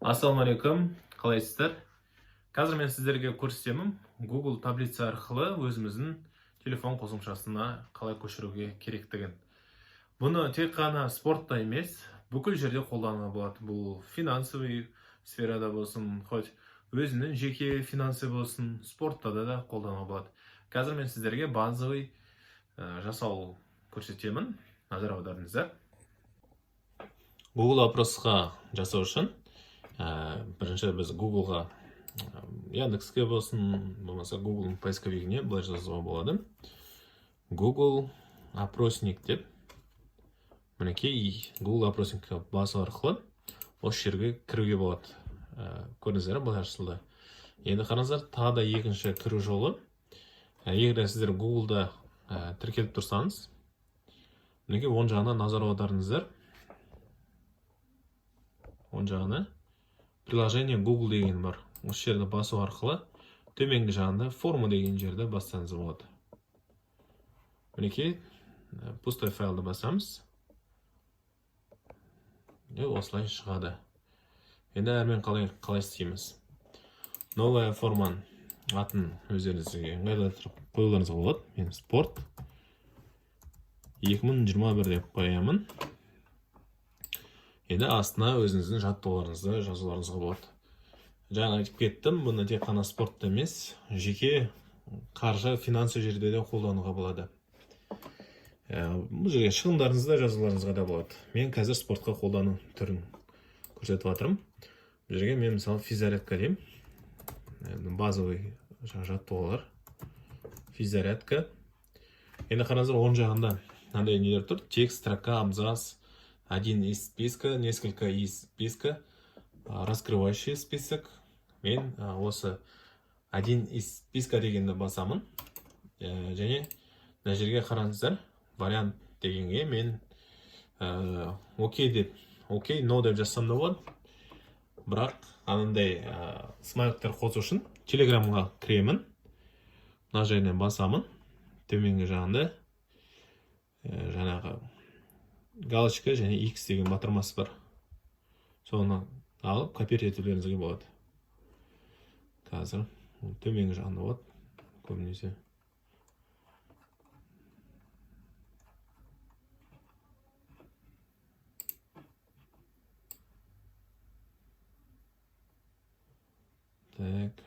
Ассалаумағалейкум, қалайсыздар? Қазір мен сіздерге көрсетемін Google таблица арқылы өзіміздің телефон қосымшасына қалай көшіруге керектігін. Бұны тек қана спортта емес, бүкіл жерде қолдануға болады. Бұл финансовый сферада болсын, хоть өзінің жеке финансы болсын, спортта да қолдануға болады. Қазір мен сіздерге базовый жасау көрсетемін. Назар аударыңыздар. Google опросқа жасау үшін бірінші біз Google-ға Яндекске болсын, болмаса Google поисковигіне былай жазуға болады. Google опросник деп. Мінекей Google опросникке басу арқылы осы жерге кіруге болады. Көрдіңіздер, былай ашылды. Енді қараңыздар, тағы да екінші кіру жолы. Егер сіздер Google-да тіркеліп тұрсаңыз, мінекей оң жағына назар аударыңыздар. Оң жағына приложение Google деген бар. Осы жерді басу арқылы төменгі жағында форма деген жерді бассаңыз болады. Мінекей пустой файлды басамыз. Осылай шығады. Енді әрмен қалай істейміз. Новая форманың атын өздеріңізге ыңғайластырып қоюларыңызға болады. Мен спорт 2021 деп қоямын. Енді астына өзіңіздің жаттығуларыңызды жазуларыңызға болады. Жаңа айтып кеттім, бұны тек қана спортта емес, жеке қаржы, финансы жерде де қолдануға болады. Бұл жерге шығындарыңызды жазуларыңызға да болады. Мен қазір спортқа қолдану түрін көрсетіп жатырмын. Бұл жерге мен мысалы физзарядка деймін. Базовый жаттығулар. Физзарядка. Енді қараңыздар, оң жағында мынандай нелер тұр. Текст, строка, абзац. Один из списка, несколько из списка, раскрывающий список. Мен осы один из списка дегенді басамын. Және мына жерге қараңыздар, вариант дегенге мен окей, но деп жазсам да болады. Бірақ анандай смайлықтар қосу үшін телеграмға кіремін. Мына жерден басамын. Төменгі жағында жаңағы галочка және X деген батырмасы бар. Соны алып копировать етулеріңізге болады. Қазір төменгі жағында болады. Көбінесе. Так.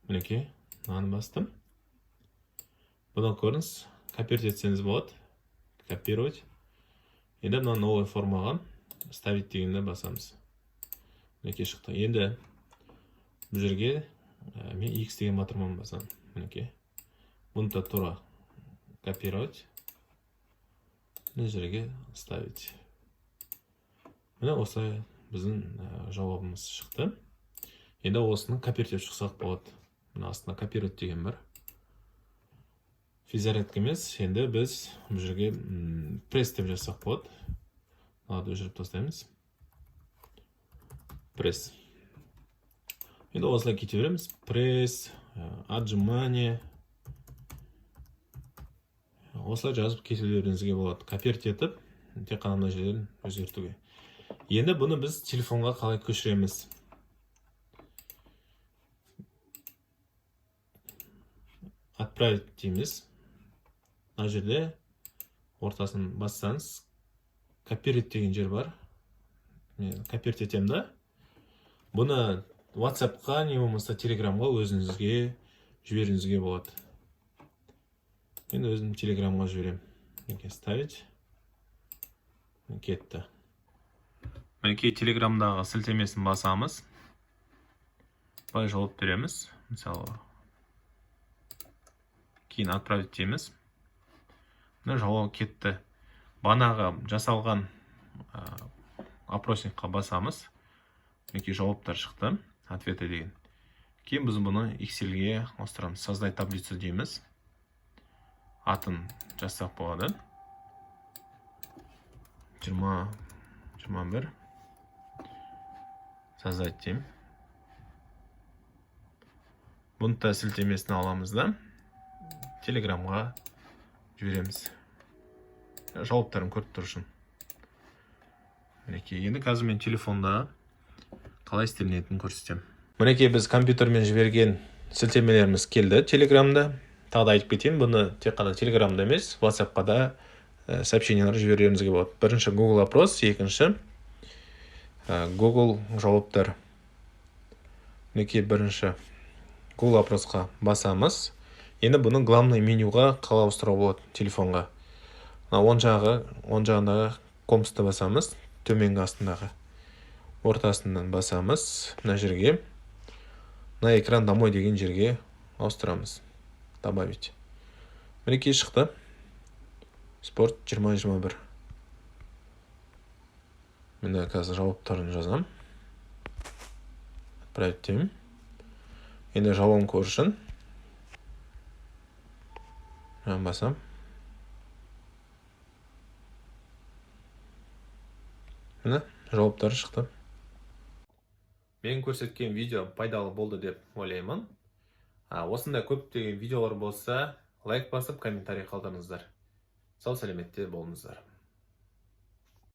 Мінекей, мынаны бастым. Бұдан көріңіз, копировать етсеңіз болады. Копировать. Енді мына новый формаға ставить дегенді басамыз. Мінекей шықты. Енді бұл жерге мен X деген батырманы басамын. Мінекей. Бұны да тура копировать. Мына жерге ставить. Міне осылай біздің жауабымыз шықты. Енді осыны копировать шықсақ болады. Мына астына копировать деген бар. Физзарядка емес, енді біз бұл жерге пресс деп жазсақ болады. Мынады өшіріп тастаймыз. Пресс. Енді осылай кете береміз. Пресс, отжимание. Осылай жазып кете беруіңізге болады. Копировать етіп, тек қана мына жерлерін өзгертуге. Енді бұны біз телефонға қалай көшіреміз? Отправить дейміз. Мына жерде ортасын бассаңыз, копировать деген жер бар. Мен копировать етем да. Бұны WhatsApp-қа, не болмаса Telegram-ға өзіңізге жіберуіңізге болады. Мен өзім Telegram-ға жіберем. Мінекей ставить. Кетті. Мінекей Telegram-дағы сілтемесін басамыз. Былай жауап береміз. Мысалы, кейін отправить дейміз. Мына жауап кетті. Банаға жасалған опросникқа басамыз. Мінекей жауаптар шықты. Ответы деген. Кейін біз бұны Excel-ге ауыстырамыз. Создать таблицу дейміз. Атын жазсақ болады. 21. Создать деймін. Бұны да сілтемесін аламыз да Telegram-ға жібереміз. Жауаптарын көріп тұрышын. Мінекей, енді қазір мен телефонда қалай істелінетінін көрсетемін. Мінекей, біз компьютермен жіберген сілтемелеріміз келді телеграмда. Тағы да айтып кетейін, бұны тек қана телеграмда емес, WhatsApp-қа да сообщениялар жіберулеріңізге болады. Бірінші Google опрос, екінші Google жауаптар. Мінекей, бірінші Google опросқа басамыз. Енді бұны главный менюға қалай ауыстыруға болады телефонға. Оң жағындағы компасты басамыз, төменгі астындағы ортасынан басамыз, мына жерге, мына экран домой деген жерге ауыстырамыз. Добавить. Мінекей шықты. Спорт 2021. Міне қазір жауаптарын жазам. Отправить деймін. Енді жауабын көрсін. Басам. Міне жауаптары шықты. Мен көрсеткен видео пайдалы болды деп ойлаймын. Осындай көптеген видеолар болса, лайк басып, комментарий қалдырыңыздар. Сау сәлеметте болыңыздар.